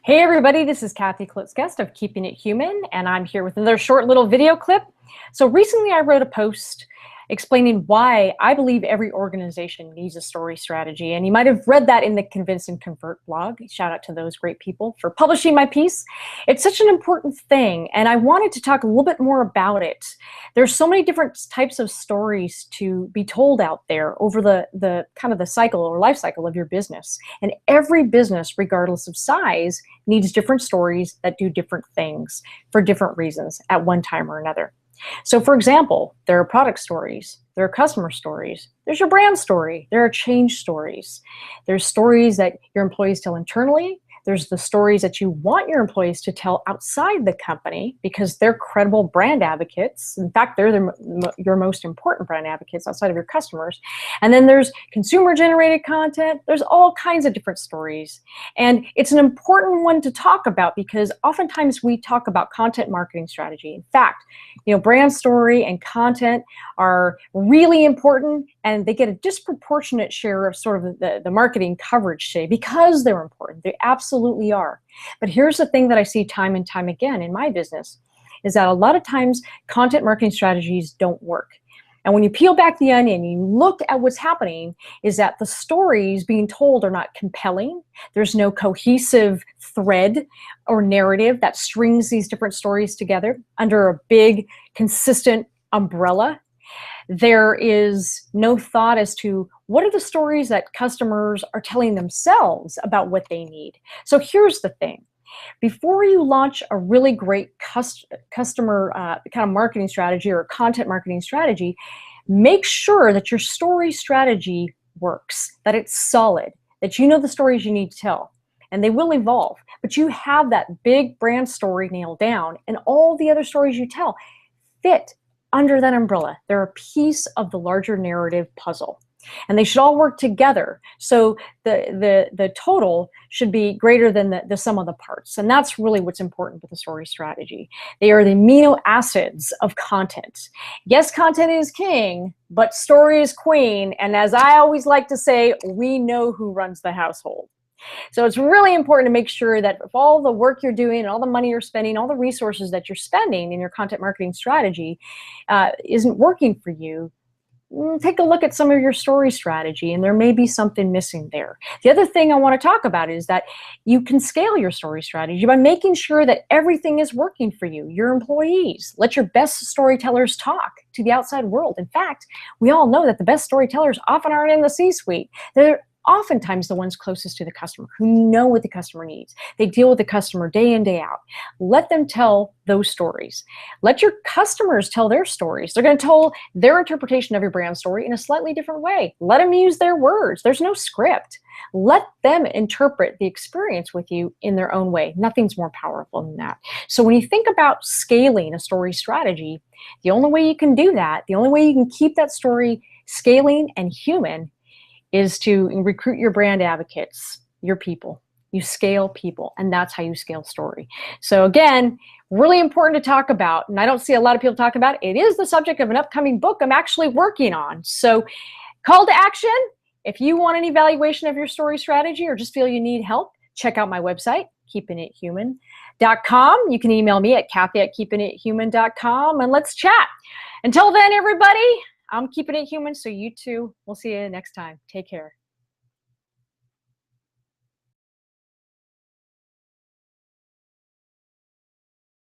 Hey everybody, this is Kathy Klotz-Guest of Keeping It Human, and I'm here with another short little video clip. So recently I wrote a post explaining why I believe every organization needs a story strategy, and you might have read that in the Convince and Convert blog. Shout out to those great people for publishing my piece. It's such an important thing, and I wanted to talk a little bit more about it. There's so many different types of stories to be told out there over the kind of the cycle or life cycle of your business. And every business, regardless of size, needs different stories that do different things for different reasons at one time or another. So for example, there are product stories, there are customer stories, there's your brand story, there are change stories, there's stories that your employees tell internally, there's the stories that you want your employees to tell outside the company because they're credible brand advocates. In fact, they're your most important brand advocates outside of your customers. And then there's consumer-generated content. There's all kinds of different stories. And it's an important one to talk about because oftentimes we talk about content marketing strategy. In fact, brand story and content are really important, and they get a disproportionate share of sort of the marketing coverage today because they're important. They absolutely are. But here's the thing that I see time and time again in my business is that a lot of times content marketing strategies don't work. And when you peel back the onion, you look at what's happening is that the stories being told are not compelling. There's no cohesive thread or narrative that strings these different stories together under a big, consistent umbrella. There is no thought as to what are the stories that customers are telling themselves about what they need. So here's the thing. Before you launch a really great customer kind of marketing strategy or content marketing strategy, make sure that your story strategy works, that it's solid, that you know the stories you need to tell, and they will evolve. But you have that big brand story nailed down, and all the other stories you tell fit under that umbrella. They're a piece of the larger narrative puzzle. And they should all work together. So the total should be greater than the sum of the parts. And that's really what's important with the story strategy. They are the amino acids of content. Yes, content is king, but story is queen. And as I always like to say, we know who runs the household. So it's really important to make sure that if all the work you're doing, all the money you're spending, all the resources that you're spending in your content marketing strategy isn't working for you, take a look at some of your story strategy, and there may be something missing there. The other thing I want to talk about is that you can scale your story strategy by making sure that everything is working for you, your employees. Let your best storytellers talk to the outside world. In fact, we all know that the best storytellers often aren't in the C-suite. They're oftentimes the ones closest to the customer who know what the customer needs. They deal with the customer day in, day out. Let them tell those stories. Let your customers tell their stories. They're going to tell their interpretation of your brand story in a slightly different way. Let them use their words. There's no script. Let them interpret the experience with you in their own way. Nothing's more powerful than that. So when you think about scaling a story strategy, the only way you can do that, the only way you can keep that story scaling and human is to recruit your brand advocates, your people. You scale people, and that's how you scale story. So again, really important to talk about, and I don't see a lot of people talk about it. It is the subject of an upcoming book I'm actually working on. So call to action, if you want an evaluation of your story strategy or just feel you need help, check out my website, keepingithuman.com. You can email me at kathy@keepingithuman.com, and let's chat. Until then, everybody, I'm keeping it human, so you too. We'll see you next time. Take care.